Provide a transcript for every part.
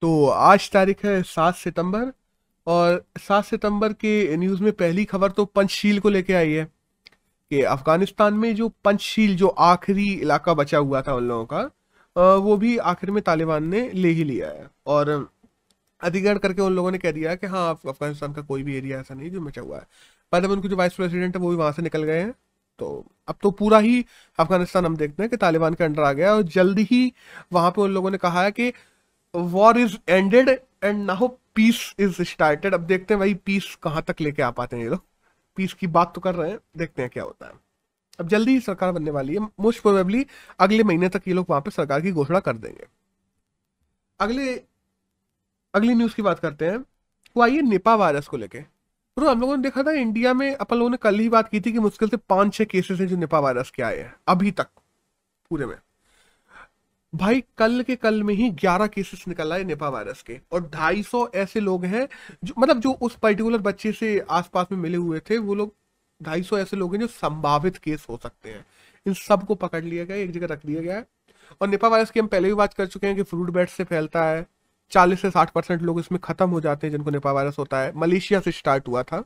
तो आज तारीख है 7 सितंबर। और 7 सितंबर के न्यूज़ में पहली खबर तो पंचशील को लेके आई है कि अफगानिस्तान में जो पंचशील जो आखिरी इलाका बचा हुआ था उन लोगों का, वो भी आखिर में तालिबान ने ले ही लिया है। और अधिग्रहण करके उन लोगों ने कह दिया है कि हाँ, अफगानिस्तान का कोई भी एरिया ऐसा नहीं जो बचा हुआ है। बाद में उनके जो वाइस प्रेसिडेंट है वो भी वहां से निकल गए हैं। तो अब तो पूरा ही अफगानिस्तान हम देखते हैं कि तालिबान के अंडर आ गया है। और जल्दी ही वहां पे उन लोगों ने कहा है कि war is ended and now peace is started. अब देखते हैं भाई पीस कहाँ तक लेके आ पाते हैं ये लोग। पीस की बात तो कर रहे हैं, देखते हैं क्या होता है। अब जल्दी ही सरकार बनने वाली है, मोस्ट प्रोबेबली अगले महीने तक ये लोग वहां पे सरकार की घोषणा कर देंगे। अगले अगली न्यूज की बात करते हैं। वो आइए निपा वायरस को लेके। तो हम लोगों ने देखा था इंडिया में, अपन लोगों ने कल ही बात की थी कि मुश्किल से 5-6 केसेस हैं जो निपा वायरस के आए हैं अभी तक पूरे में। भाई कल के कल में ही 11 केसेस निकल आए निपा वायरस के, और 250 ऐसे लोग हैं जो मतलब जो उस पर्टिकुलर बच्चे से आसपास में मिले हुए थे वो लोग। 250 ऐसे लोग हैं जो संभावित केस हो सकते हैं। इन सबको पकड़ लिया गया, एक जगह रख दिया गया है। और निपा वायरस की हम पहले भी बात कर चुके हैं कि फ्रूट बैट से फैलता है। 40 से 60% लोग इसमें खत्म हो जाते हैं जिनको निपा वायरस होता है। मलेशिया से स्टार्ट हुआ था।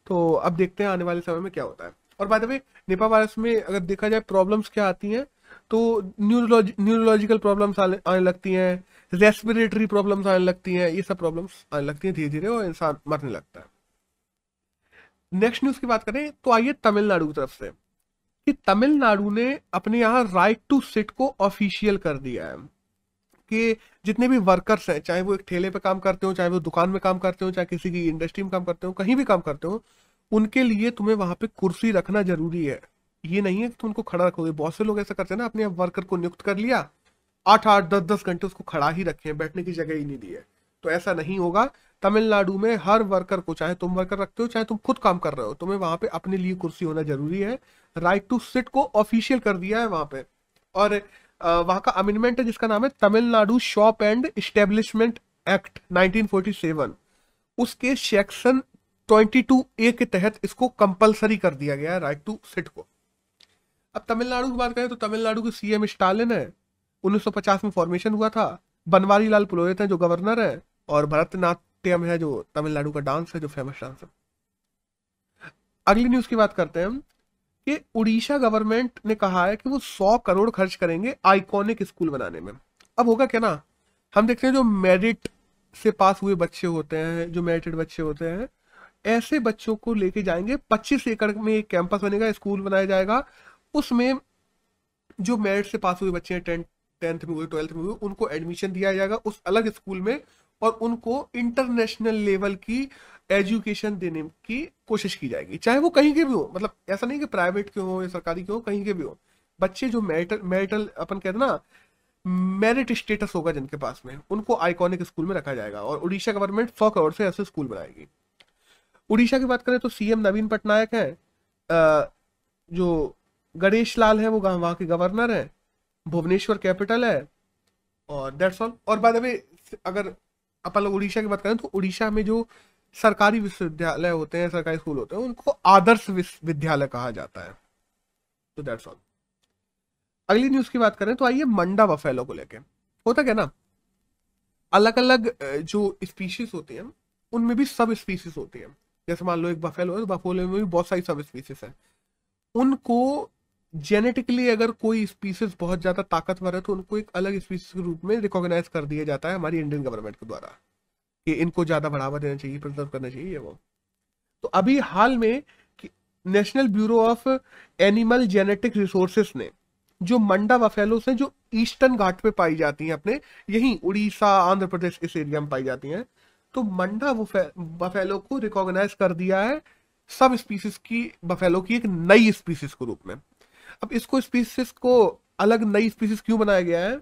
तो अब देखते हैं आने वाले समय में क्या होता है। और by the way, Nipah virus में अगर देखा जाए प्रॉब्लम्स क्या आती हैं, तो न्यूरोलॉजिकल प्रॉब्लम्स आने लगती हैं, रेस्पिरेटरी प्रॉब्लम्स आने लगती हैं। ये सब प्रॉब्लम्स आने लगती हैं धीरे धीरे और इंसान मरने लगता है। नेक्स्ट न्यूज की बात करें तो आइए तमिलनाडु की तरफ से, कि तमिलनाडु ने अपने यहाँ राइट टू सिट को ऑफिशियल कर दिया है। कि जितने भी वर्कर्स हैं, चाहे वो एक ठेले पे काम करते हो, चाहे वो दुकान में काम करते हो, चाहे किसी की इंडस्ट्री में काम करते हो, कहीं भी काम करते हो, उनके लिए तुम्हें वहां पे कुर्सी रखना जरूरी है। ये नहीं है कि तुम उनको खड़ा रखोगे। बहुत से लोग ऐसा करते हैं ना, अपने वर्कर को नियुक्त कर लिया, 8-8 10-10 घंटे उसको खड़ा ही रखे हैं, बैठने की जगह ही नहीं दी है। तो ऐसा नहीं होगा। तमिलनाडु में हर वर्कर को, चाहे तुम वर्कर रखते हो चाहे तुम खुद काम कर रहे हो, तुम्हें वहां पे अपने लिए कुर्सी होना जरूरी है। राइट टू सिट को ऑफिशियल कर दिया है वहां पे। और वहां का अमेंडमेंट है जिसका नाम है Tamil Nadu shop and establishment act 1947। उसके सेक्शन 22A के तहत इसको कंपलसरी कर दिया गया है राइट टू सिट को। अब तमिलनाडु की बात करें तो तमिलनाडु के सीएम स्टालिन है। 1950 में फॉर्मेशन हुआ था। बनवारी लाल पुरोहित है जो गवर्नर है। और भरतनाट्यम है जो तमिलनाडु का डांस है, जो फेमस डांस है। अगली न्यूज की बात करते हैं हम, कि उड़ीसा गवर्नमेंट ने कहा है कि वो 100 करोड़ खर्च करेंगे आइकॉनिक स्कूल बनाने में। अब होगा क्या ना, हम देखते हैं जो मेरिट से पास हुए बच्चे होते हैं, जो मेरिटेड बच्चे होते हैं, ऐसे बच्चों को लेके जाएंगे। 25 एकड़ में एक कैंपस बनेगा, स्कूल बनाया जाएगा। उसमें जो मेरिट से पास हुए बच्चे हैं, 10th में हुए, 12th में हुए, उनको एडमिशन दिया जाएगा उस अलग स्कूल में। और उनको इंटरनेशनल लेवल की एजुकेशन देने की कोशिश की जाएगी, चाहे वो कहीं के भी हो। मतलब ऐसा नहीं कि प्राइवेट के हो या सरकारी के हो, कहीं के भी हो। बच्चे जो मेरिटल मेरिटल अपन कहते हैं ना, मेरिट स्टेटस होगा जिनके पास में, उनको आइकॉनिक स्कूल में रखा जाएगा। और उड़ीसा गवर्नमेंट 100 करोड़ से ऐसे स्कूल बनाएगी। उड़ीसा की बात करें तो सीएम नवीन पटनायक है। जो गणेश लाल है वो वहां के गवर्नर है। भुवनेश्वर कैपिटल है। और दैट्स ऑल। और बाय द वे, अगर अपन लोग उड़ीसा की बात करें तो उड़ीसा में जो सरकारी विश्वविद्यालय होते हैं, सरकारी स्कूल होते हैं, उनको आदर्श विश्वविद्यालय कहा जाता है। तो दैट्स ऑल। अगली न्यूज की बात करें तो आइए मंडा बफेलो को लेके। होता क्या ना, अलग अलग जो स्पीशीज होती हैं उनमें भी सब स्पीशीज होती हैं। जैसे मान लो एक बफेलो है, तो बफेलो में भी बहुत सारी सब स्पीशीज है। उनको जेनेटिकली अगर कोई स्पीसीज बहुत ज्यादा ताकतवर है तो उनको एक अलग स्पीसीज के रूप में रिकॉग्नाइज कर दिया जाता है हमारी इंडियन गवर्नमेंट के द्वारा, कि इनको ज्यादा बढ़ावा देना चाहिए, प्रिजर्व करना चाहिए वो। तो अभी हाल में national bureau of animal genetic resources ने जो मंडा बफेलोस हैं जो ईस्टर्न घाट पे पाई जाती हैं, अपने यही उड़ीसा आंध्र प्रदेश इस एरिया में पाई जाती हैं, तो मंडा बफेलो को रिकॉग्नाइज कर दिया है सब स्पीसीज की, बफेलो की एक नई स्पीसीज के रूप में। अब इसको स्पीसीज को अलग नई स्पीसीज क्यों बनाया गया है?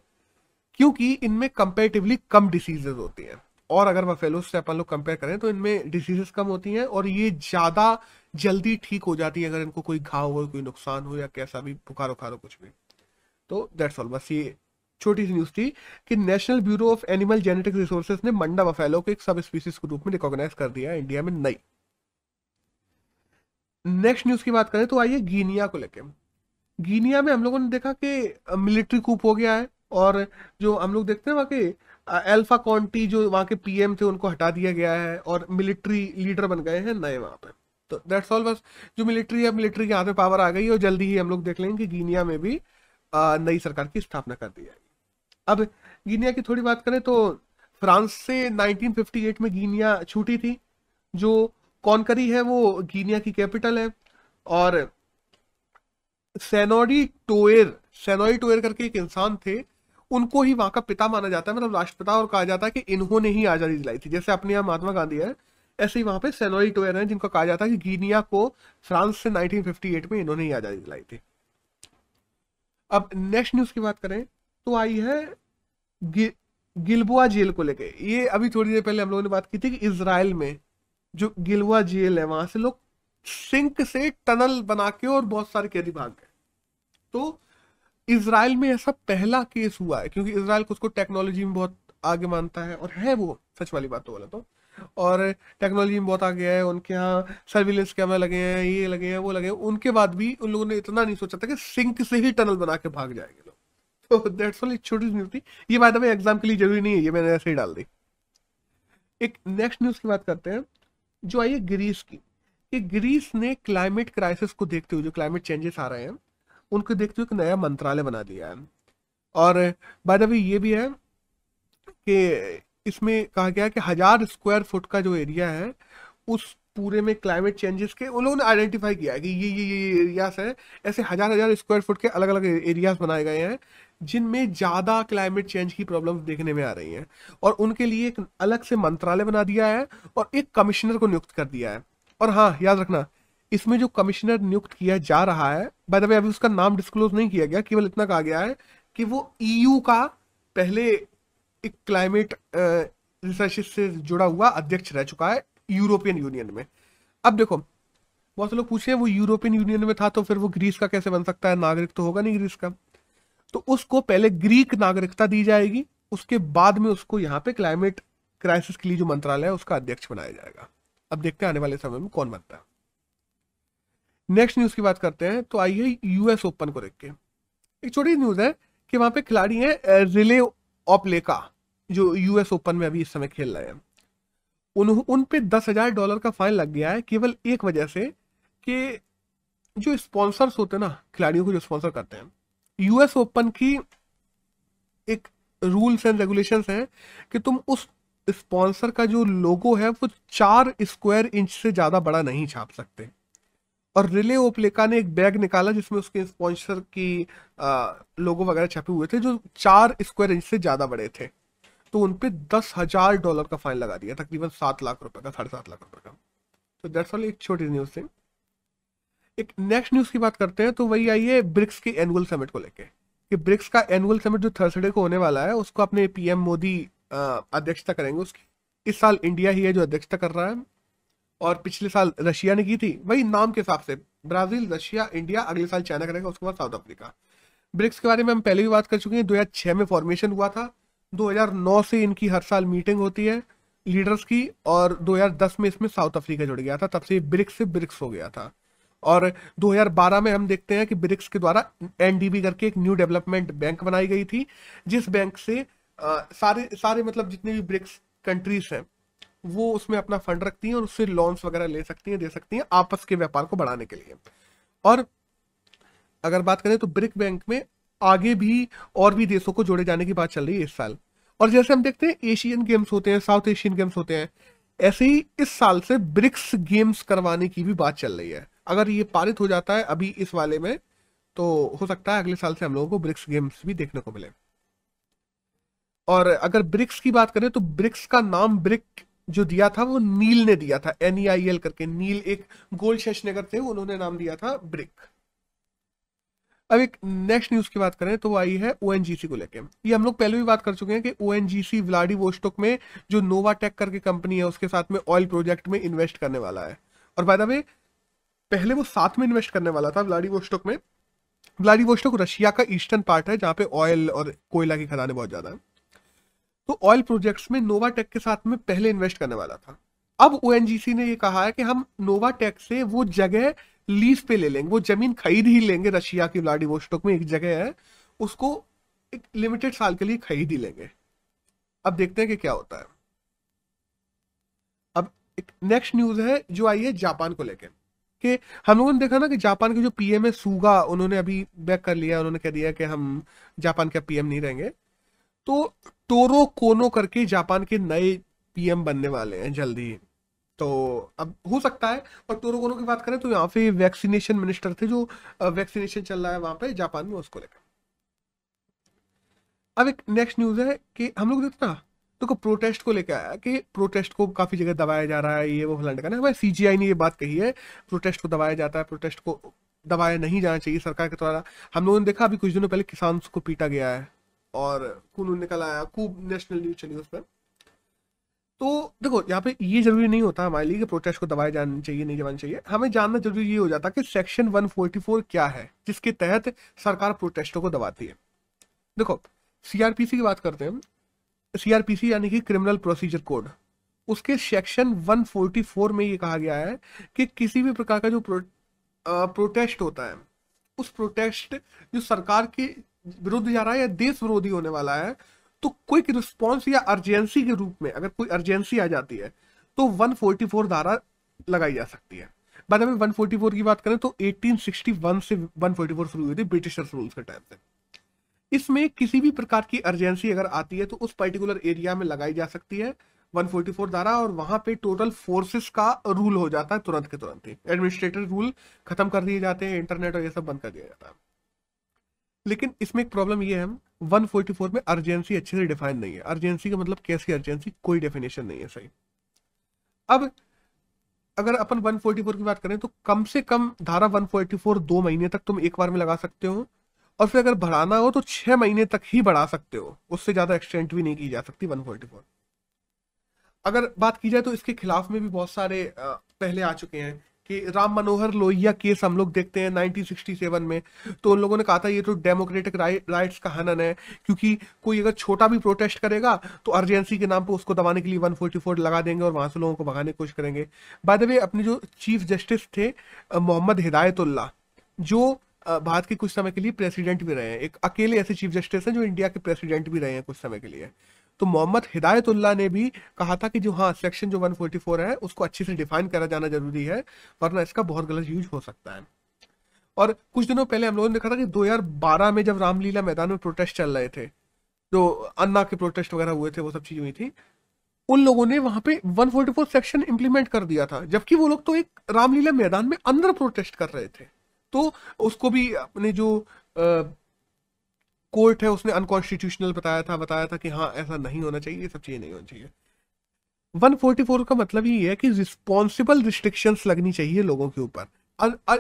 क्योंकि इनमें कंपेरेटिवली कम डिसीजेज होती हैं। और अगर बफेलोस से अपन लोग कंपेयर करें तो इनमें डिसीजेस कम होती हैं और ये ज्यादा जल्दी ठीक हो जाती है अगर इनको कोई घाव हो, कोई नुकसान हो, या कैसा भी बुखार उखार हो, कुछ भी। तो दैट्स ऑल। बस ये छोटी सी न्यूज थी कि national bureau of animal genetic resources ने मंडा बफेलो को एक सब स्पीसीज के रूप में रिकॉग्नाइज कर दिया है इंडिया में नई। नेक्स्ट न्यूज की बात करें तो आइए गिनिया को लेके। गिनिया में हम लोगों ने देखा कि मिलिट्री कूप हो गया है। और जो हम लोग देखते हैं वहाँ के अल्फा कॉन्टी जो वहाँ के पीएम थे उनको हटा दिया गया है और मिलिट्री लीडर बन गए हैं नए वहाँ पे। तो दैट्स ऑल, बस जो मिलिट्री है, मिलिट्री के हाथ में पावर आ गई है और जल्दी ही हम लोग देख लेंगे कि गिनिया में भी नई सरकार की स्थापना कर दी जाएगी। अब गिनिया की थोड़ी बात करें तो फ्रांस से 1958 में गिनिया छूटी थी। जो कॉनकरी है वो गिनिया की कैपिटल है। और सेनोई टोएर करके एक इंसान थे, उनको ही वहां का पिता माना जाता है, मतलब राष्ट्रपिता, और कहा जाता है कि इन्होंने ही आजादी दिलाई थी। जैसे अपने यहाँ महात्मा गांधी है, ऐसे ही वहां पे सेनोई टोएर हैं जिनको कहा जाता है कि गिनिया को फ्रांस से 1958 में इन्होंने ही आजादी दिलाई थी। अब नेक्स्ट न्यूज की बात करें तो आई है गिलबोआ जेल को लेके। ये अभी थोड़ी देर पहले हम लोगों ने बात की थी कि इसराइल में जो गिलबोआ जेल है वहां से लोग सिंक से टनल बना के और बहुत सारे कैदी भाग गए। तो इसराइल में ऐसा पहला केस हुआ है, क्योंकि इसराइल को उसको टेक्नोलॉजी में बहुत आगे मानता है, और है वो, सच वाली बात तो बोला तो। और टेक्नोलॉजी में बहुत आगे है, उनके यहाँ सर्विलेंस कैमरा लगे हैं, ये लगे हैं, वो लगे हैं, उनके बाद भी उन लोगों ने इतना नहीं सोचा था कि सिंक से ही टनल बना के भाग जाएंगे लोग। तो दैट्स ऑल, एक छोटी सी न्यूज थी ये, बाय द वे एग्जाम के लिए जरूरी नहीं है, ये मैंने ऐसे ही डाल दी। एक नेक्स्ट न्यूज की बात करते हैं जो आई है ग्रीस की। कि ग्रीस ने क्लाइमेट क्राइसिस को देखते हुए, जो क्लाइमेट चेंजेस आ रहे हैं उनको देखते हुए एक नया मंत्रालय बना दिया है। और बाय द वे ये भी है कि इसमें कहा गया है कि 1000 स्क्वायर फुट का जो एरिया है उस पूरे में क्लाइमेट चेंजेस के उन लोगों ने आइडेंटिफाई किया है कि ये एरियाज है, ऐसे 1000 स्क्वायर फुट के अलग अलग एरियाज बनाए गए हैं जिनमें ज्यादा क्लाइमेट चेंज की प्रॉब्लम्स देखने में आ रही हैं। और उनके लिए एक अलग से मंत्रालय बना दिया है और एक कमिश्नर को नियुक्त कर दिया है। और हाँ, याद रखना, इसमें जो कमिश्नर नियुक्त किया जा रहा है, बाय द वे अभी उसका नाम डिस्क्लोज नहीं किया गया, केवल इतना कहा गया है कि वो ईयू का पहले एक क्लाइमेट रिसर्च से जुड़ा हुआ अध्यक्ष रह चुका है यूरोपियन यूनियन में। अब देखो, बहुत से लोग पूछे वो यूरोपियन यूनियन में था तो फिर वो ग्रीस का कैसे बन सकता है, नागरिक तो होगा नहीं ग्रीस का। तो उसको पहले ग्रीक नागरिकता दी जाएगी, उसके बाद में उसको यहाँ पे क्लाइमेट क्राइसिस के लिए जो मंत्रालय है उसका अध्यक्ष बनाया जाएगा। अब देखते हैं आने वाले समय में कौन बनता है। नेक्स्ट न्यूज की बात करते हैं तो आई है यूएस ओपन को देख के। एक छोटी न्यूज है कि वहां पे खिलाड़ी है रिले ओप्लेका, जो यूएस ओपन में अभी इस समय खेल रहे हैं। उन पे $10,000 का फाइन लग गया है केवल एक वजह से कि जो स्पॉन्सर्स होते हैं ना, खिलाड़ियों को जो स्पॉन्सर करते हैं, यूएस ओपन की एक रूल्स एंड रेगुलेशंस हैं कि तुम उस स्पॉन्सर का जो लोगो है वो 4 स्क्वायर इंच से ज्यादा बड़ा नहीं छाप सकते। और रिले ओप्लेका ने एक बैग निकाला जिसमें उसके स्पॉन्सर की लोगो वगैरह छपे हुए थे जो 4 स्क्वायर इंच से ज्यादा बड़े थे। तो उनपे $10,000 का फाइन लगा दिया, तकरीबन 7 लाख रुपए का, 7.5 लाख रुपए का। तो दैट्स ऑल, एक छोटी न्यूज थी। एक नेक्स्ट न्यूज की बात करते हैं तो वही आई है ब्रिक्स के एनुअल समिट को लेके। कि ब्रिक्स का एनुअल समिट जो थर्सडे को होने वाला है उसको अपने पीएम मोदी अध्यक्षता करेंगे उसकी। इस साल इंडिया ही है जो अध्यक्षता कर रहा है, और पिछले साल रशिया ने की थी। वही नाम के हिसाब से ब्राजील, रशिया, इंडिया, अगले साल चाइना करेगा, उसके बाद साउथ अफ्रीका। ब्रिक्स के बारे में हम पहले भी बात कर चुके हैं, 2006 में फॉर्मेशन हुआ था, 2009 से इनकी हर साल मीटिंग होती है लीडर्स की, और 2010 में इसमें साउथ अफ्रीका जुड़ गया था, तब से ब्रिक्स से ब्रिक्स हो गया था। और 2012 में हम देखते हैं कि ब्रिक्स के द्वारा एनडीबी करके एक न्यू डेवलपमेंट बैंक बनाई गई थी, जिस बैंक से सारे मतलब जितने भी ब्रिक्स कंट्रीज हैं वो उसमें अपना फंड रखती हैं और उससे लोन्स वगैरह ले सकती हैं, दे सकती हैं आपस के व्यापार को बढ़ाने के लिए। और अगर बात करें तो ब्रिक बैंक में आगे भी और भी देशों को जोड़े जाने की बात चल रही है इस साल। और जैसे हम देखते हैं एशियन गेम्स होते हैं, साउथ एशियन गेम्स होते हैं, ऐसे ही इस साल से ब्रिक्स गेम्स करवाने की भी बात चल रही है। अगर ये पारित हो जाता है अभी इस वाले में तो हो सकता है अगले साल से हम लोगों को ब्रिक्स गेम्स भी देखने को मिले। और अगर ब्रिक्स की बात करें तो ब्रिक्स का नाम ब्रिक जो दिया था वो नील ने दिया था, NEIL करके। नील एक गोल्ड शेषनेगर थे, उन्होंने नाम दिया था ब्रिक। अब एक नेक्स्ट न्यूज की बात करें तो वो आई है ONGC को लेके। ये हम लोग पहले भी बात कर चुके हैं कि ONGC व्लादिवोस्टोक में जो नोवाटेक करके कंपनी है उसके साथ में ऑयल प्रोजेक्ट में इन्वेस्ट करने वाला है। और बाय द वे पहले वो साथ में इन्वेस्ट करने वाला था व्लादिवोस्टोक में। व्लादिवोस्टोक रशिया का ईस्टर्न पार्ट है जहाँ पे ऑयल और कोयला की खदानें बहुत ज्यादा है। तो ऑयल प्रोजेक्ट्स में नोवाटेक के साथ में पहले इन्वेस्ट करने वाला था। अब ONGC ने ये कहा है कि हम नोवाटेक से वो जगह लीज पे ले लेंगे, वो जमीन खरीद ही लेंगे। रशिया की व्लादिवोस्टोक में एक जगह है, उसको एक लिमिटेड साल के लिए खरीद ही लेंगे। अब देखते हैं कि क्या होता है। अब एक नेक्स्ट न्यूज है जो आई है जापान को लेकर, कि हम लोगों ने देखा ना कि जापान के जो पीएम है सुगा, उन्होंने अभी बैक कर लिया, उन्होंने कह दिया कि हम जापान के पीएम नहीं रहेंगे। तो टोरो कोनो करके जापान के नए पीएम बनने वाले हैं जल्दी ही। तो अब हो सकता है। और टोरो कोनो की बात करें तो यहाँ पे वैक्सीनेशन मिनिस्टर थे, जो वैक्सीनेशन चल रहा है वहां पे जापान में, उसको लेकर। अब एक नेक्स्ट न्यूज है कि हम लोग देखते ना, तो प्रोटेस्ट को लेकर आया कि प्रोटेस्ट को काफी जगह दबाया जा रहा है, ये वो फलाने का ना, भाई सीजीआई ने ये बात कही है, प्रोटेस्ट को दबाया जाता है, प्रोटेस्ट को दबाया नहीं जाना चाहिए सरकार के द्वारा। हम लोगों ने देखा अभी कुछ दिनों पहले किसान को पीटा गया है और खून निकल आया, खूब नेशनल न्यूज चली उस पर। तो देखो यहाँ पे ये जरूरी नहीं होता हमारे लिए कि प्रोटेस्ट को दबाया जाना चाहिए नहीं जाना चाहिए, हमें जानना जरूरी ये हो जाता कि सेक्शन 144 क्या है जिसके तहत सरकार प्रोटेस्टों को दबाती है। देखो सीआरपीसी की बात करते हैं, सीआरपीसी यानी कि क्रिमिनल प्रोसीजर कोड, उसके सेक्शन 144 में ये कहा गया है कि किसी भी प्रकार का जो प्रोटेस्ट होता है, उस प्रोटेस्ट जो सरकार के विरुद्ध जा रहा है या देश विरोधी होने वाला है, तो क्विक रिस्पॉन्स या अर्जेंसी के रूप में अगर कोई अर्जेंसी आ जाती है तो 144 धारा लगाई जा सकती है। बाद में 144 की बात करें तो 1861 से 144 शुरू हुई थी ब्रिटिशर्स रूल्स के टाइम से। इसमें किसी भी प्रकार की अर्जेंसी अगर आती है तो उस पर्टिकुलर एरिया में लगाई जा सकती है 144 धारा, और वहां पे टोटल फोर्सेस का रूल हो जाता है तुरंत के तुरंत ही, एडमिनिस्ट्रेटिव रूल खत्म कर दिए जाते हैं, इंटरनेट और ये सब बंद कर दिया जाता है। लेकिन इसमें एक प्रॉब्लम ये है, 144 में अर्जेंसी अच्छे से डिफाइन नहीं है। अर्जेंसी का मतलब कैसी अर्जेंसी, कोई डेफिनेशन नहीं है सही। अब अगर अपन 144 की बात करें तो कम से कम धारा 144 2 महीने तक तुम एक बार में लगा सकते हो, और फिर अगर बढ़ाना हो तो 6 महीने तक ही बढ़ा सकते हो, उससे ज्यादा एक्सटेंड भी नहीं की जा सकती 144। अगर बात की जाए तो इसके खिलाफ में भी बहुत सारे पहले आ चुके हैं, कि राम मनोहर लोहिया केस हम लोग देखते हैं 1967 में, तो उन लोगों ने कहा था ये तो डेमोक्रेटिक राइट्स का हनन है, क्योंकि कोई अगर छोटा भी प्रोटेस्ट करेगा तो अर्जेंसी के नाम पे उसको दबाने के लिए 144 लगा देंगे और वहां से लोगों को भगाने की कोशिश करेंगे। बाय द वे अपने जो चीफ जस्टिस थे मोहम्मद हिदायतुल्लाह, जो भारत के कुछ समय के लिए प्रेसिडेंट भी रहे हैं, एक अकेले ऐसे चीफ जस्टिस हैं जो इंडिया के प्रेसिडेंट भी रहे हैं कुछ समय के लिए, तो मोहम्मद हिदायतुल्लाह ने भी कहा था कि जो हाँ सेक्शन जो 144 है उसको अच्छे से डिफाइन करा जाना जरूरी है, वरना इसका बहुत गलत यूज हो सकता है। और कुछ दिनों पहले हम लोगों ने देखा था कि 2012 में जब रामलीला मैदान में प्रोटेस्ट चल रहे थे, जो अन्ना के प्रोटेस्ट वगैरह हुए थे, वो सब चीजें हुई थी, उन लोगों ने वहां पे 144 सेक्शन इंप्लीमेंट कर दिया था, जबकि वो लोग तो एक रामलीला मैदान में अंदर प्रोटेस्ट कर रहे थे। तो उसको भी अपने जो कोर्ट है उसने अनकॉन्स्टिट्यूशनल बताया था कि हाँ ऐसा नहीं होना चाहिए, ये सब चीजें नहीं होनी चाहिए। 144 का मतलब ही है कि रिस्पॉन्सिबल रिस्ट्रिक्शंस लगनी चाहिए लोगों के ऊपर,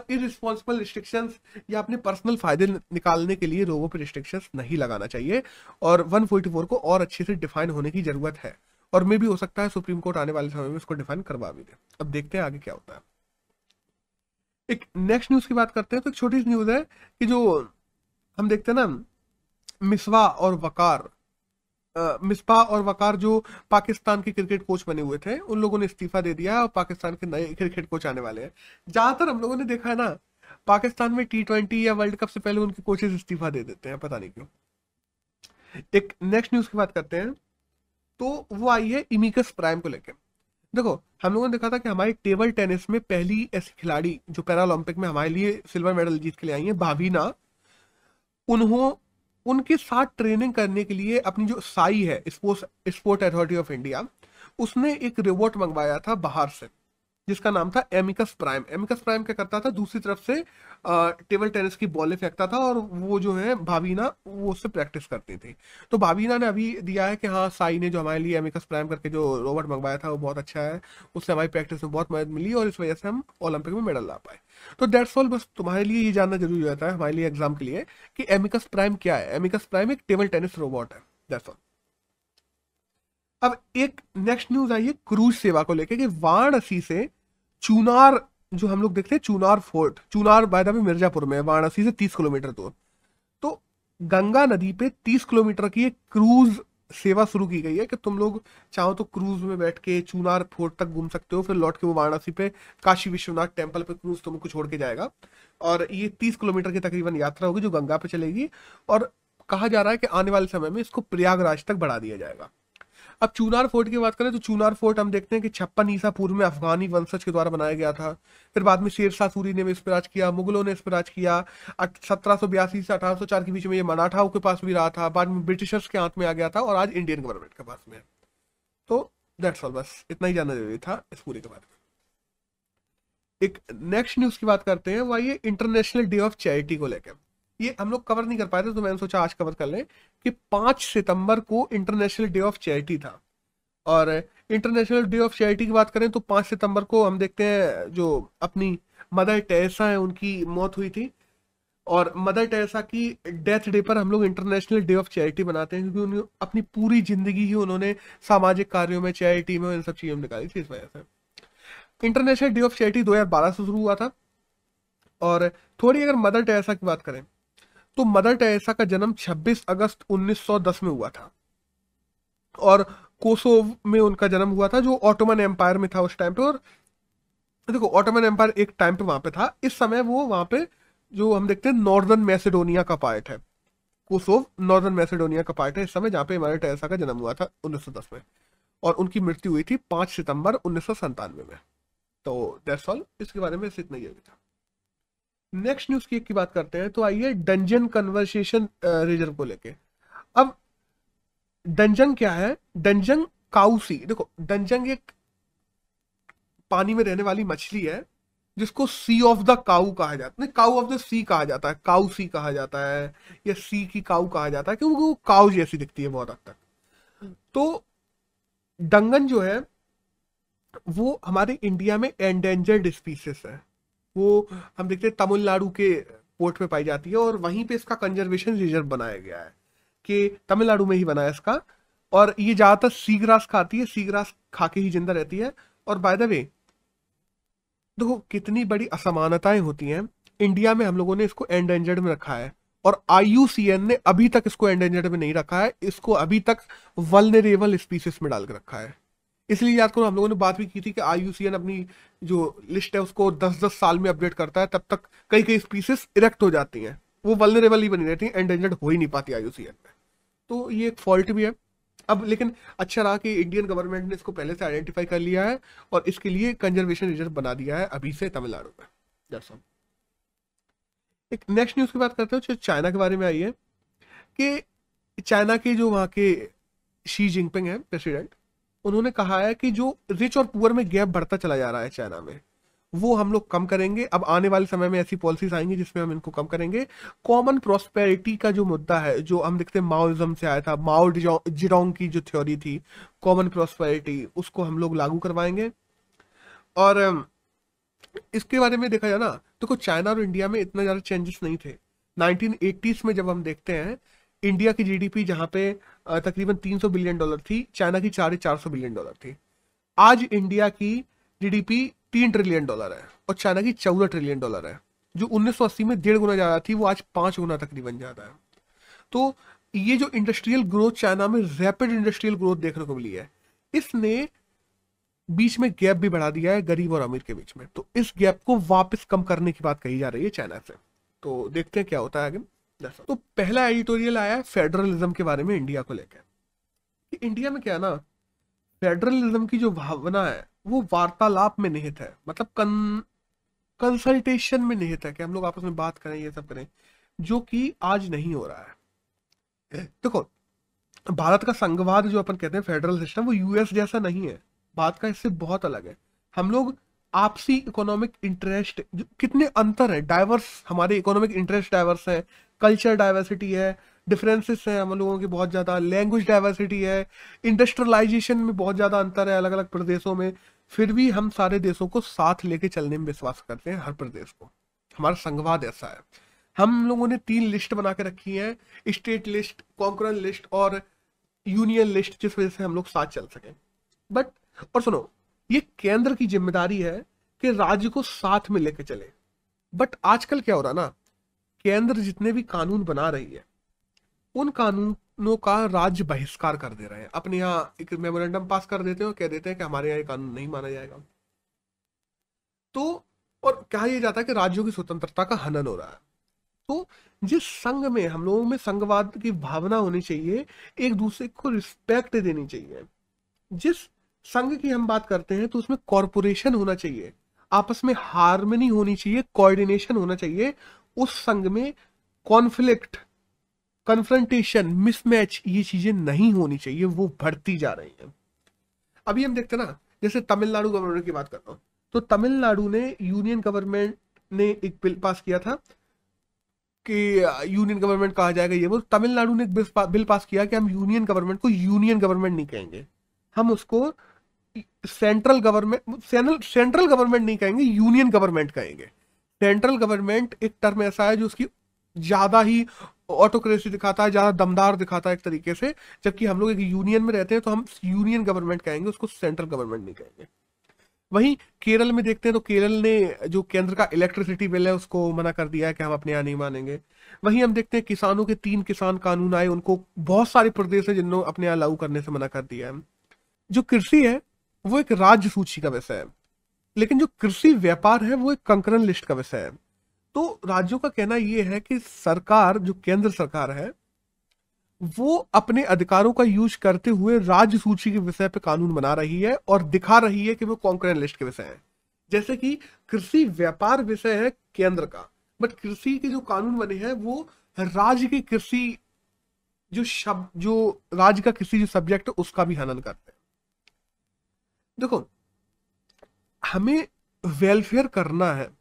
इरिस्पॉन्सिबल रिस्ट्रिक्शंस या अपने पर्सनल फायदे निकालने के लिए लोगों पर रिस्ट्रिक्शंस नहीं लगाना चाहिए, और 144 को और अच्छे से डिफाइन होने की जरूरत है, और मे भी हो सकता है सुप्रीम कोर्ट आने वाले समय में इसको डिफाइन करवा भी दे। अब देखते हैं आगे क्या होता है। एक नेक्स्ट न्यूज की बात करते हैं, तो एक छोटी सी न्यूज है कि जो हम देखते हैं ना, मिसबा और वकार, मिसबा और वकार जो पाकिस्तान के क्रिकेट कोच बने हुए थे, उन लोगों ने इस्तीफा दे दिया है और पाकिस्तान के नए क्रिकेट कोच आने वाले हैं। ज्यादातर हम लोगों ने देखा है ना, पाकिस्तान में T20 या वर्ल्ड कप से पहले उनके कोचेस इस्तीफा दे देते हैं, पता नहीं क्यों। एक नेक्स्ट न्यूज की बात करते हैं, तो वो आई है इमिकस प्राइम को लेकर। देखो हम लोगों ने देखा था कि हमारी टेबल टेनिस में पहली ऐसी खिलाड़ी जो पैरालंपिक में हमारे लिए सिल्वर मेडल जीत के लिए आई है, भावीना, उन्होंने उनके साथ ट्रेनिंग करने के लिए अपनी जो साई है स्पोर्ट अथॉरिटी ऑफ इंडिया, उसने एक रोबोट मंगवाया था बाहर से जिसका नाम था एमिकस प्राइम। एमिकस प्राइम क्या करता था, दूसरी तरफ से टेबल टेनिस की बॉलें फेंकता था, और वो जो है भावीना वो उससे प्रैक्टिस करती थी। तो भावीना ने अभी दिया है कि हाँ साई ने जो हमारे लिए एमिकस प्राइम करके जो रोबोट मंगवाया था वो बहुत अच्छा है, उससे हमारी प्रैक्टिस में बहुत मदद मिली और इस वजह से हम ओलंपिक में मेडल ला पाए। तो दैट्स ऑल, बस तुम्हारे लिए ये जानना जरूरी होता है हमारे लिए एग्जाम के लिए कि एमिकस प्राइम क्या है। एमिकस प्राइम एक टेबल टेनिस रोबोट है, दैट्स ऑल। अब एक नेक्स्ट न्यूज आई है क्रूज सेवा को लेकर, कि वाराणसी से चुनार, जो हम लोग देखते हैं Chunar fort, Chunar by the way Mirzapur में, वाराणसी से 30 किलोमीटर दूर, तो गंगा नदी पे 30 किलोमीटर की एक क्रूज सेवा शुरू की गई है कि तुम लोग चाहो तो क्रूज में बैठ के चुनार फोर्ट तक घूम सकते हो, फिर लौट के वो वाराणसी पे काशी विश्वनाथ टेम्पल पे क्रूज तुमको छोड़ के जाएगा, और ये 30 किलोमीटर की तकरीबन यात्रा होगी जो गंगा पे चलेगी, और कहा जा रहा है कि आने वाले समय में इसको प्रयागराज तक बढ़ा दिया जाएगा। अब चूनार फोर्ट की बात करें तो चूनार फोर्ट हम देखते हैं कि 56 ईसा पूर्व में अफगानी वंशज के द्वारा बनाया गया था। फिर बाद में शेरशाह सूरी ने भी इस पर राज किया, मुगलों ने इस पर राज किया। 1782 से 1804 के बीच में ये मराठाओं के पास भी रहा था, बाद में ब्रिटिशर्स के हाथ में आ गया था और आज इंडियन गवर्नमेंट के पास में है। तो दैट्स ऑल, बस इतना ही जानना जरूरी था इस पूरे के बारे में। एक नेक्स्ट न्यूज की बात करते हैं, वह ये इंटरनेशनल डे ऑफ चैरिटी को लेकर। ये हम लोग कवर नहीं कर पाए थे तो मैंने सोचा आज कवर कर लें कि 5 सितंबर को इंटरनेशनल डे ऑफ चैरिटी था। और इंटरनेशनल डे ऑफ चैरिटी की बात करें तो 5 सितंबर को हम देखते हैं जो अपनी मदर टेरेसा है उनकी मौत हुई थी। और मदर टेरेसा की डेथ डे पर हम लोग इंटरनेशनल डे ऑफ चैरिटी बनाते हैं, क्योंकि उन्हें अपनी पूरी जिंदगी ही उन्होंने सामाजिक कार्यों में, चैरिटी में, इन सब चीजों में निकाली थी। इस वजह से इंटरनेशनल डे ऑफ चैरिटी 2012 से शुरू हुआ था। और थोड़ी अगर मदर टेरेसा की बात करें तो मदर टेरेसा का जन्म 26 अगस्त 1910 में हुआ था और कोसोव में उनका जन्म हुआ था, जो ऑटोमन एम्पायर में था उस टाइम पे। और देखो ऑटोमन एम्पायर एक टाइम पे वहां पे था, इस समय वो वहां पे जो हम देखते हैं नॉर्दर्न मैसेडोनिया का पार्ट है। कोसोव नॉर्दर्न मैसेडोनिया का पार्ट है इस समय, जहाँ पे मदर टेरेसा का जन्म हुआ था 1910 में। और उनकी मृत्यु हुई थी 5 सितंबर 1997 में। तो दैट्स ऑल, इसके बारे में इतना ही था। नेक्स्ट न्यूज की बात करते हैं, तो आइए डंजन कन्वर्सेशन रिजर्व को लेके। अब डंजन क्या है? डंजन काउसी, देखो डंजन एक पानी में रहने वाली मछली है जिसको सी ऑफ द काऊ कहा जाता है, नहीं काऊ ऑफ द सी कहा जाता है, काऊ सी कहा जाता है या सी की काऊ कहा जाता है, क्योंकि वो काऊ जैसी दिखती है बहुत हद तक। तो डंगन जो है वो हमारे इंडिया में एंडेंजर्ड स्पीसीज है। वो हम देखते हैं तमिलनाडु के पोर्ट पे पाई जाती है और वहीं पे इसका कंजर्वेशन रिजर्व बनाया गया है, कि तमिलनाडु में ही बना है इसका। और ये ज्यादातर सी ग्रास खाती है, सी ग्रास खा के ही जिंदा रहती है। और बाय द वे देखो कितनी बड़ी असमानताएं होती हैं, इंडिया में हम लोगों ने इसको एंडेंजर्ड में रखा है और IUCN ने अभी तक इसको एंडेंजर्ड में नहीं रखा है, इसको अभी तक वल्नरेबल स्पीसीज में डाल के रखा है। इसलिए याद करो हम लोगों ने बात भी की थी कि IUCN अपनी जो लिस्ट है उसको 10-10 साल में अपडेट करता है, तब तक कई कई स्पीसीज इरेक्ट हो जाती हैं, वो वल्नरेबल ही बनी रहती हैं, एंडेंजर्ड हो ही नहीं पाती IUCN में। तो ये एक फॉल्ट भी है। अब लेकिन अच्छा रहा कि इंडियन गवर्नमेंट ने इसको पहले से आइडेंटिफाई कर लिया है और इसके लिए कंजर्वेशन रिजर्व बना दिया है अभी से तमिलनाडु में। That's all. एक नेक्स्ट न्यूज की बात करते हैं जो चाइना के बारे में आई है, कि चाइना के जो वहाँ के शी जिनपिंग है प्रेसिडेंट, उन्होंने कहा है कि जो रिच और पुअर में गैप बढ़ता चला जा रहा है चाइना में, वो हम लोग कम करेंगे। अब आने वाले समय में ऐसी पॉलिसीज आएंगी जिसमें हम इनको कम करेंगे। कॉमन प्रोस्पेरिटी का जो मुद्दा है, जो हम देखते हैं माओइज्म से आया था, माओ जिडोंग की जो थ्योरी थी कॉमन प्रोस्पेरिटी, उसको हम लोग लागू करवाएंगे। और इसके बारे में देखा जाए ना, देखो चाइना और इंडिया में इतना ज्यादा चेंजेस नहीं थे। 1980s में जब हम देखते हैं इंडिया की GDP जहां पे तकरीबन $300 बिलियन थी, चाइना की $450 बिलियन थी। आज इंडिया की GDP $3 ट्रिलियन है और चाइना की $14 ट्रिलियन है। जो 1980 में 1.5 गुना ज्यादा थी वो आज 5 गुना तकरीबन ज्यादा है। तो ये जो इंडस्ट्रियल ग्रोथ चाइना में, रैपिड इंडस्ट्रियल ग्रोथ देखने को मिली है, इसने बीच में गैप भी बढ़ा दिया है गरीब और अमीर के बीच में। तो इस गैप को वापस कम करने की बात कही जा रही है चाइना से। तो देखते हैं क्या होता है आगे। तो पहला एडिटोरियल आया है फेडरलिज्म के बारे में इंडिया को लेकर, कि इंडिया में क्या है ना, फेडरलिज्म की जो भावना है वो वार्तालाप में निहित है, मतलब कंसल्टेशन में निहित है, कि हम लोग आपस में बात करें, ये सब करें, जो कि आज नहीं हो रहा है। देखो भारत का संघवाद जो अपन कहते हैं फेडरल सिस्टम, वो US जैसा नहीं है, बात का इससे बहुत अलग है। हम लोग आपसी इकोनॉमिक इंटरेस्ट, कितने अंतर है, डाइवर्स, हमारे इकोनॉमिक इंटरेस्ट डाइवर्स है, कल्चर डाइवर्सिटी है, डिफरेंसेस हैं हम लोगों के बहुत ज्यादा, लैंग्वेज डाइवर्सिटी है, इंडस्ट्रियलाइजेशन में बहुत ज्यादा अंतर है अलग अलग प्रदेशों में, फिर भी हम सारे देशों को साथ लेके चलने में विश्वास करते हैं, हर प्रदेश को। हमारा संघवाद ऐसा है। हम लोगों ने 3 लिस्ट बना के रखी है, स्टेट लिस्ट, कॉन्करेंट लिस्ट और यूनियन लिस्ट, जिस वजह से हम लोग साथ चल सकें। बट और सुनो, ये केंद्र की जिम्मेदारी है कि राज्य को साथ में लेके चले। बट आजकल क्या हो रहा ना, केंद्र जितने भी कानून बना रही है उन कानूनों का राज्य बहिष्कार कर दे रहे हैं। अपने यहाँ एक मेमोरेंडम पास कर देते हैं और कह देते हैं कि हमारे यहाँ ये कानून नहीं माना जाएगा। तो और कहा यह जाता है कि राज्यों की स्वतंत्रता का हनन हो रहा है। तो जिस संघ में हम लोगों में संघवाद की भावना होनी चाहिए, एक दूसरे को रिस्पेक्ट देनी चाहिए, जिस संघ की हम बात करते हैं तो उसमें कॉरपोरेशन होना चाहिए, आपस में हार्मनी होनी चाहिए, कोऑर्डिनेशन होना चाहिए। उस संघ में कॉन्फ्लिक्ट, कन्फ्रंटेशन, मिसमैच, ये चीजें नहीं होनी चाहिए, वो बढ़ती जा रही हैं। अभी हम देखते हैं ना, जैसे तमिलनाडु गवर्नमेंट की बात करता हूँ, तो तमिलनाडु ने, यूनियन गवर्नमेंट ने एक बिल पास किया था कि यूनियन गवर्नमेंट कहा जाएगा ये वो। तमिलनाडु ने एक बिल पास किया कि हम यूनियन गवर्नमेंट को यूनियन गवर्नमेंट नहीं कहेंगे, हम उसको सेंट्रल गवर्नमेंट नहीं कहेंगे, यूनियन गवर्नमेंट कहेंगे। सेंट्रल गवर्नमेंट एक टर्म ऐसा है जो उसकी ज्यादा ही ऑटोक्रेसी दिखाता है, ज्यादा दमदार दिखाता है एक तरीके से, जबकि हम लोग एक यूनियन में रहते हैं तो हम यूनियन गवर्नमेंट कहेंगे, उसको सेंट्रल गवर्नमेंट नहीं कहेंगे। वहीं केरल में देखते हैं तो केरल ने जो केंद्र का इलेक्ट्रिसिटी बिल है उसको मना कर दिया है कि हम अपने यहाँ नहीं मानेंगे। वहीं हम देखते हैं किसानों के 3 किसान कानून आए, उनको बहुत सारे प्रदेश है जिन्होंने अपने यहाँ लागू करने से मना कर दिया है। जो कृषि है वो एक राज्य सूची का विषय है, लेकिन जो कृषि व्यापार है वो एक कंकरन लिस्ट का विषय है। तो राज्यों का कहना यह है कि सरकार, जो केंद्र सरकार है, वो अपने अधिकारों का यूज करते हुए राज्य सूची के विषय पे कानून बना रही है और दिखा रही है कि वो कॉन्करेंट लिस्ट के विषय है। जैसे कि कृषि व्यापार विषय है केंद्र का, बट कृषि के जो कानून बने हैं वो राज्य की कृषि, जो शब्द, जो राज्य का कृषि जो सब्जेक्ट है उसका भी हनन करते हैं। देखो, हमें वेलफेयर करना है,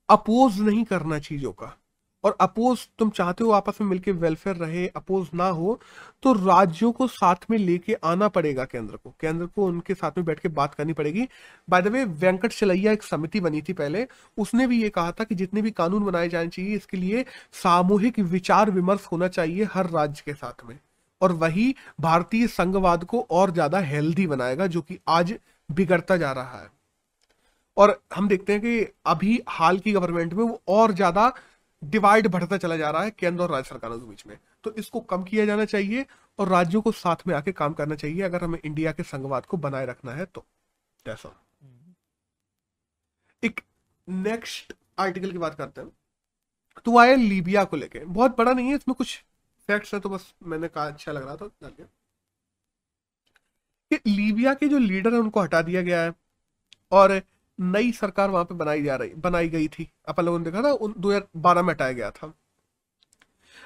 अपोज नहीं करना चीजों का। और अपोज तुम चाहते हो आपस में मिलके वेलफेयर रहे, अपोज ना हो, तो राज्यों को साथ में लेके आना पड़ेगा, केंद्र को उनके साथ में बैठ के बात करनी पड़ेगी। बाय द वे, वेंकट चलैया एक समिति बनी थी पहले, उसने भी ये कहा था कि जितने भी कानून बनाए जाने चाहिए इसके लिए सामूहिक विचार विमर्श होना चाहिए हर राज्य के साथ में, और वही भारतीय संघवाद को और ज्यादा हेल्दी बनाएगा, जो कि आज बिगड़ता जा रहा है। और हम देखते हैं कि अभी हाल की गवर्नमेंट में वो और ज्यादा डिवाइड बढ़ता चला जा रहा है केंद्र और राज्य सरकारों के बीच में। तो इसको कम किया जाना चाहिए और राज्यों को साथ में आके काम करना चाहिए अगर हमें इंडिया के संघवाद को बनाए रखना है तो। ऐसा एक नेक्स्ट आर्टिकल की बात करते हैं, तो आया लीबिया को लेके। बहुत बड़ा नहीं है, इसमें कुछ फैक्ट्स है, तो बस मैंने कहा अच्छा लग रहा था जाके। कि लीबिया के जो लीडर है उनको हटा दिया गया है और नई सरकार वहां पे बनाई गई थी। अपन लोगों ने देखा था 2012 में हटाया गया था।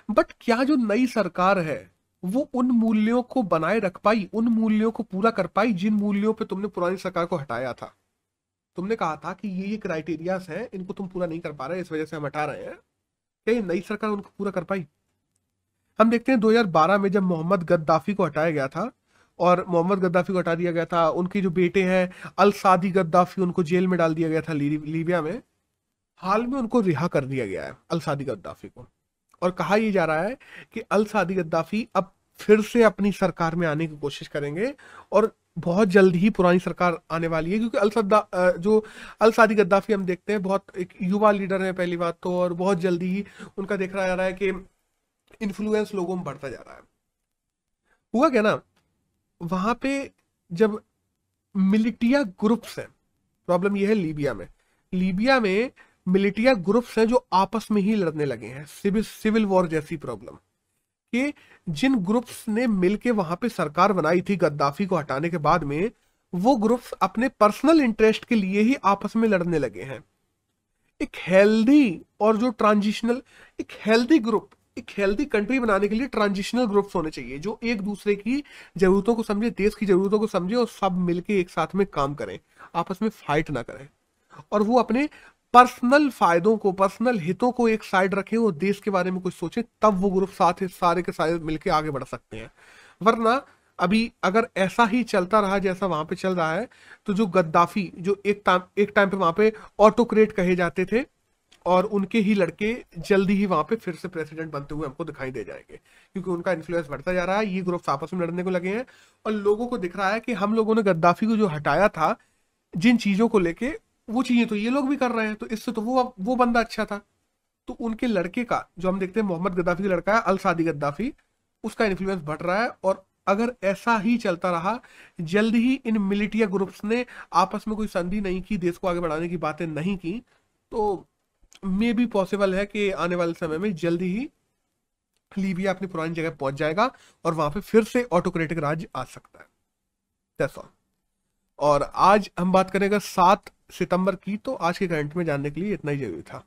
बट क्या जो नई सरकार है वो उन मूल्यों को बनाए रख पाई, उन मूल्यों को पूरा कर पाई जिन मूल्यों पे तुमने पुरानी सरकार को हटाया था? तुमने कहा था कि ये क्राइटेरियाज हैं, इनको तुम पूरा नहीं कर पा रहे, इस वजह से हम हटा रहे हैं। क्या ये नई सरकार उनको पूरा कर पाई? हम देखते हैं 2012 में जब मोहम्मद गद्दाफी को हटाया गया था, और मोहम्मद गद्दाफी को हटा दिया गया था, उनके जो बेटे हैं अल सादी गद्दाफी, उनको जेल में डाल दिया गया था लीबिया में। हाल में उनको रिहा कर दिया गया है अल सादी गद्दाफी को, और कहा यह जा रहा है कि अल सादी गद्दाफी अब फिर से अपनी सरकार में आने की कोशिश करेंगे, और बहुत जल्द ही पुरानी सरकार आने वाली है। क्योंकि जो अल सादी गद्दाफी हम देखते हैं बहुत एक युवा लीडर है पहली बात तो, और बहुत जल्दी ही उनका देखा जा रहा है कि इन्फ्लुएंस लोगों में बढ़ता जा रहा है। हुआ क्या ना, वहां पे जब मिलिटिया ग्रुप्स हैं, प्रॉब्लम यह है लीबिया में मिलिटिया ग्रुप्स हैं जो आपस में ही लड़ने लगे हैं, सिविल वॉर जैसी प्रॉब्लम। कि जिन ग्रुप्स ने मिलके वहां पे सरकार बनाई थी गद्दाफी को हटाने के बाद में, वो ग्रुप्स अपने पर्सनल इंटरेस्ट के लिए ही आपस में लड़ने लगे हैं। एक हेल्दी और जो ट्रांजिशनल, एक हेल्दी ग्रुप, एक हेल्दी कंट्री बनाने के लिए ट्रांजिशनल ग्रुप्स होने चाहिए जो एक दूसरे की जरूरतों को समझे, देश की जरूरतों को समझे, और सब मिलके एक साथ में काम करें, आपस में फाइट ना करें, और वो अपने पर्सनल फायदों को, पर्सनल हितों को एक साइड रखें और देश के बारे में कुछ सोचें, तब वो ग्रुप सारे के सारे मिलके आगे बढ़ सकते हैं। वरना अभी अगर ऐसा ही चलता रहा जैसा वहां पे चल रहा है, तो जो गद्दाफी, जो एक टाइम पे वहां पे ऑटोक्रेट कहे जाते थे, और उनके ही लड़के जल्दी ही वहां पे फिर से प्रेसिडेंट बनते हुए हमको दिखाई दे जाएंगे, क्योंकि उनका इन्फ्लुएंस बढ़ता जा रहा है, ये ग्रुप्स आपस में लड़ने को लगे हैं, और लोगों को दिख रहा है कि हम लोगों ने गद्दाफी को जो हटाया था जिन चीजों को लेके, वो चीजें तो ये लोग भी कर रहे हैं, तो इससे तो वो बंदा अच्छा था। तो उनके लड़के का, जो हम देखते हैं मोहम्मद गद्दाफी का लड़का है अल सादी गद्दाफी, उसका इन्फ्लुएंस बढ़ रहा है। और अगर ऐसा ही चलता रहा, जल्द ही इन मिलिटिया ग्रुप्स ने आपस में कोई संधि नहीं की, देश को आगे बढ़ाने की बातें नहीं की, तो मे भी पॉसिबल है कि आने वाले समय में जल्दी ही लीबिया अपनी पुरानी जगह पहुंच जाएगा और वहां पे फिर से ऑटोक्रेटिक राज आ सकता है। That's all. और आज हम बात करेंगे 7 सितंबर की, तो आज के करंट में जानने के लिए इतना ही जरूरी था।